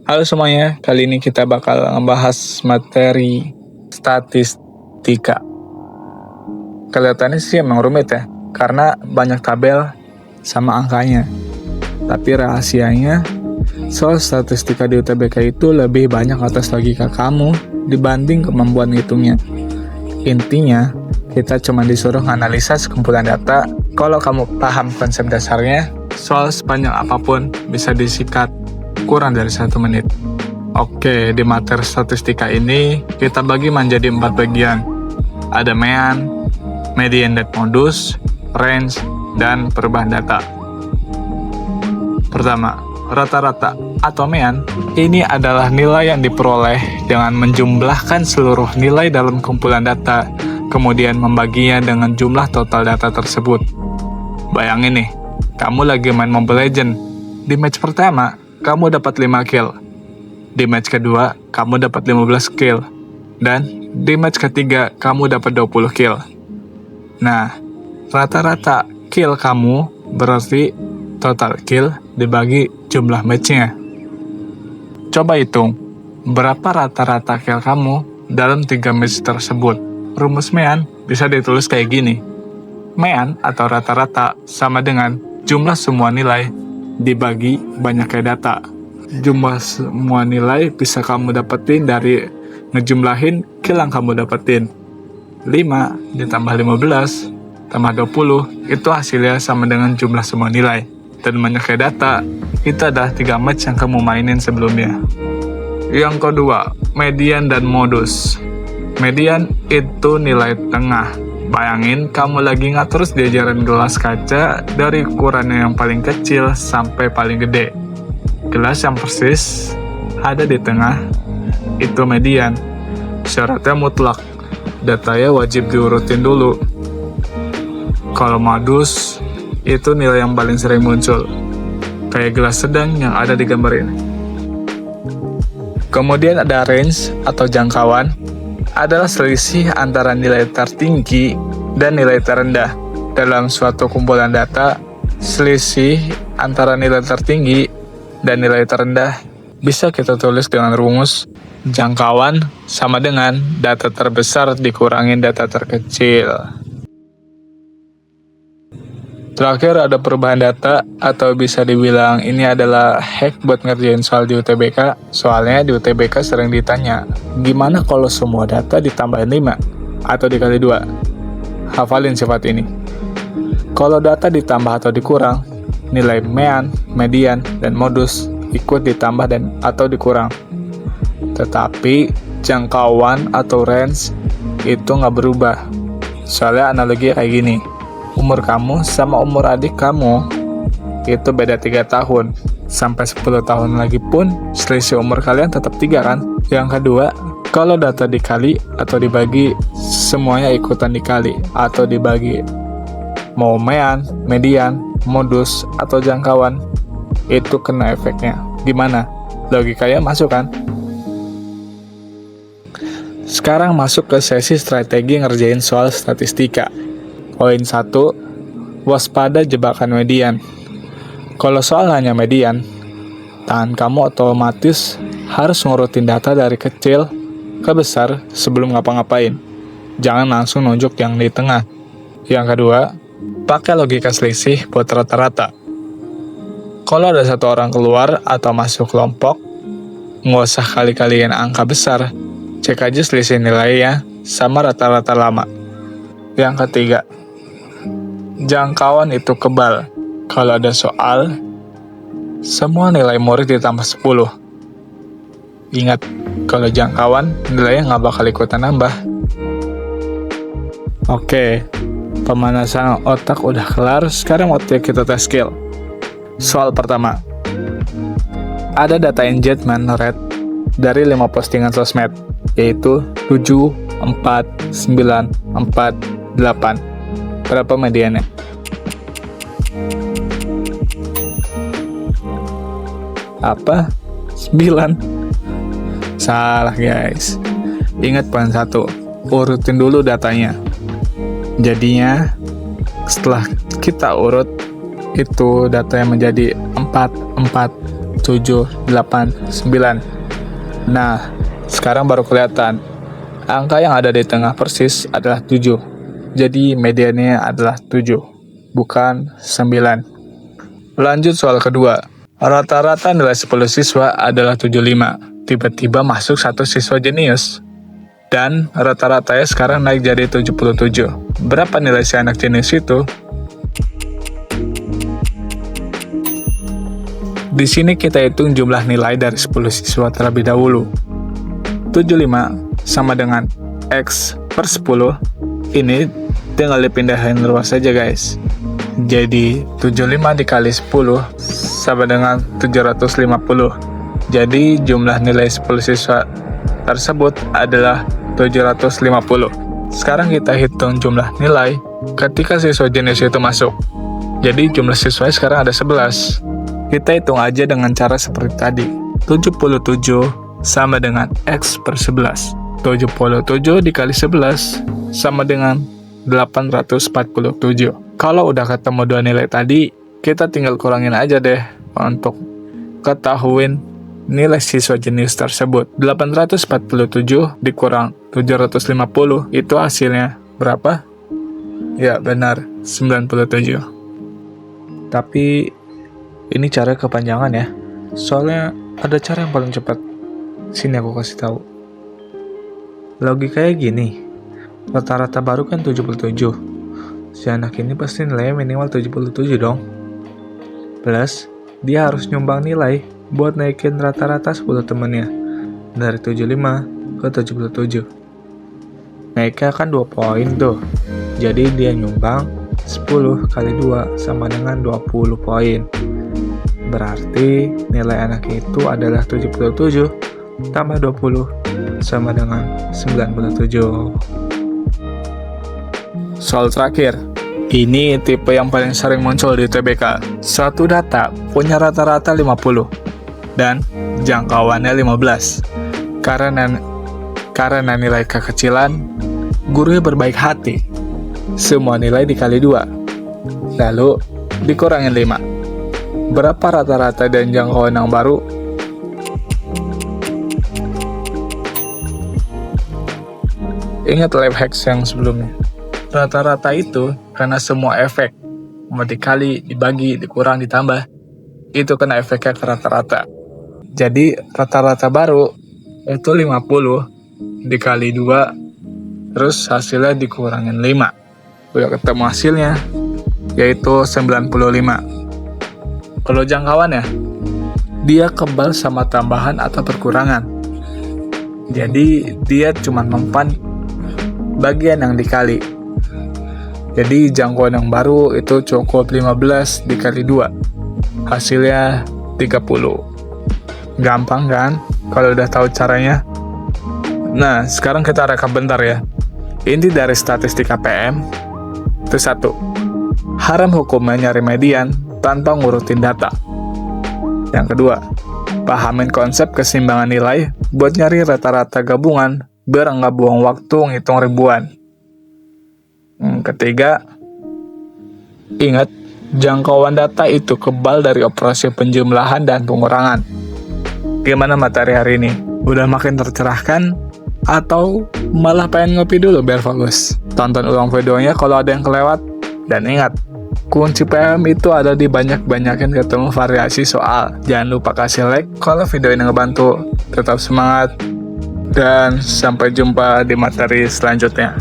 Halo semuanya, kali ini kita bakal ngebahas materi statistika. Kelihatannya sih emang rumit ya, karena banyak tabel sama angkanya. Tapi rahasianya, soal statistika di UTBK itu lebih banyak atas logika kamu dibanding kemampuan ngitungnya. Intinya, kita cuma disuruh menganalisa sekumpulan data. Kalau kamu paham konsep dasarnya, soal sepanjang apapun bisa disikat kurang dari 1 menit. Oke, di materi statistika ini kita bagi menjadi 4 bagian. Ada mean, median dan modus, range, dan perubahan data. Pertama, rata-rata atau mean. Ini adalah nilai yang diperoleh dengan menjumlahkan seluruh nilai dalam kumpulan data, kemudian membaginya dengan jumlah total data tersebut. Bayangin nih, kamu lagi main Mobile Legends. Di match pertama, kamu dapat 5 kill. Di match kedua, kamu dapat 15 kill. Dan di match ketiga, kamu dapat 20 kill. Nah, rata-rata kill kamu berarti total kill dibagi jumlah match-nya. Coba hitung, berapa rata-rata kill kamu dalam 3 match tersebut. Rumus mean bisa ditulis kayak gini. Mean atau rata-rata sama dengan jumlah semua nilai dibagi banyaknya data. Jumlah semua nilai bisa kamu dapetin dari ngejumlahin kill yang kamu dapetin. 5 ditambah 15 tambah 20 itu hasilnya sama dengan jumlah semua nilai. Dan banyaknya data itu adalah 3 match yang kamu mainin sebelumnya. Yang kedua, median dan modus. Median itu nilai tengah. Bayangin kamu lagi ngatur jajaran gelas kaca dari ukurannya yang paling kecil sampai paling gede. Gelas yang persis ada di tengah itu median. Syaratnya mutlak, datanya wajib diurutin dulu. Kalau modus itu nilai yang paling sering muncul, kayak gelas sedang yang ada di gambar ini. Kemudian ada range atau jangkauan, adalah selisih antara nilai tertinggi dan nilai terendah. Dalam suatu kumpulan data, selisih antara nilai tertinggi dan nilai terendah bisa kita tulis dengan rumus jangkauan sama dengan data terbesar dikurangin data terkecil. Terakhir ada perubahan data, atau bisa dibilang ini adalah hack buat ngerjain soal di UTBK. Soalnya di UTBK sering ditanya, gimana kalau semua data ditambahin 5 atau dikali 2? Hafalin sifat ini. Kalau data ditambah atau dikurang, nilai mean, median, dan modus ikut ditambah dan atau dikurang. Tetapi jangkauan atau range itu nggak berubah. Soalnya analogi kayak gini. Umur kamu sama umur adik kamu itu beda 3 tahun. Sampai 10 tahun lagi pun selisih umur kalian tetap 3 kan? Yang kedua, kalau data dikali atau dibagi, semuanya ikutan dikali atau dibagi. Mau mean, median, modus, atau jangkauan, itu kena efeknya. Gimana? Logikanya masuk kan? Sekarang masuk ke sesi strategi ngerjain soal statistika. Poin 1, waspada jebakan median. Kalau soal hanya median, tangan kamu otomatis harus ngurutin data dari kecil ke besar sebelum ngapa-ngapain. Jangan langsung nunjuk yang di tengah. Yang kedua, pakai logika selisih buat rata-rata. Kalau ada satu orang keluar atau masuk kelompok, nggak usah kali-kaliin angka besar. Cek aja selisih nilainya sama rata-rata lama. Yang ketiga, jangkauan itu kebal. Kalau ada soal, semua nilai murid ditambah 10. Ingat, kalau jangkauan, nilainya nggak bakal ikutan nambah. Oke, pemanasan otak udah kelar, sekarang waktunya kita tes skill. Soal pertama, ada data engagement rate dari 5 postingan sosmed, yaitu 7, 4, 9, 4, 8. Berapa mediannya? Apa? 9. Salah guys. Ingat poin 1, urutin dulu datanya. Jadinya setelah kita urut, itu data yang menjadi 4, 4, 7, 8, 9. Nah, sekarang baru kelihatan. Angka yang ada di tengah persis adalah 7. Jadi mediannya adalah 7, bukan 9. Lanjut soal kedua. Rata-rata nilai 10 siswa adalah 75. Tiba-tiba masuk satu siswa jenius. Dan rata-ratanya sekarang naik jadi 77. Berapa nilai si anak jenius itu? Di sini kita hitung jumlah nilai dari 10 siswa terlebih dahulu. 75 sama dengan X per 10. Ini tinggal dipindahin luas saja guys. Jadi 75 dikali 10 sama dengan 750. Jadi jumlah nilai 10 siswa tersebut adalah 750. Sekarang kita hitung jumlah nilai ketika siswa jenius itu masuk. Jadi jumlah siswa sekarang ada 11. Kita hitung aja dengan cara seperti tadi. 77 sama dengan X per 11. 77 dikali 11 sama dengan 847. Kalau udah ketemu dua nilai tadi, kita tinggal kurangin aja deh untuk ketahuin nilai siswa jenius tersebut. 847 dikurang 750, itu hasilnya berapa? Ya benar, 97. Tapi ini cara kepanjangan ya. Soalnya ada cara yang paling cepat. Sini aku kasih tahu. Logikanya gini. Rata-rata baru kan 77. Si anak ini pasti nilainya minimal 77 dong. Plus, dia harus nyumbang nilai buat naikin rata-rata 10 temennya. Dari 75 ke 77. Naiknya kan 2 poin tuh. Jadi dia nyumbang 10 kali 2 sama dengan 20 poin. Berarti nilai anak itu adalah 77 tambah 20 sama dengan 97. Soal terakhir, ini tipe yang paling sering muncul di UTBK. Satu data punya rata-rata 50 dan jangkauannya 15. Karena nilai kekecilan, gurunya berbaik hati. Semua nilai dikali 2, lalu dikurangin 5. Berapa rata-rata dan jangkauan yang baru? Ingat life hacks yang sebelumnya. Rata-rata itu karena semua efek, mau dikali, dibagi, dikurang, ditambah, itu kena efeknya ke rata-rata. Jadi rata-rata baru itu 50 dikali 2, terus hasilnya dikurangin 5. Udah ketemu hasilnya, yaitu 95. Kalau jangkauannya, dia kebal sama tambahan atau perkurangan. Jadi dia cuma mempan bagian yang dikali. Jadi jangkauan yang baru itu cukup 15 dikali 2. Hasilnya 30. Gampang kan kalau udah tahu caranya? Nah, sekarang kita rekap bentar ya. Inti dari statistik KPM itu 1. Haram hukumnya nyari median tanpa ngurutin data. Yang kedua, pahamin konsep keseimbangan nilai buat nyari rata-rata gabungan biar nggak buang waktu ngitung ribuan. Ketiga, ingat, jangkauan data itu kebal dari operasi penjumlahan dan pengurangan. Gimana materi hari ini? Udah makin tercerahkan? Atau malah pengen ngopi dulu biar fokus? Tonton ulang videonya kalau ada yang kelewat. Dan ingat, kunci PM itu ada di banyak-banyakin ketemu variasi soal. Jangan lupa kasih like kalau video ini ngebantu. Tetap semangat, dan sampai jumpa di materi selanjutnya.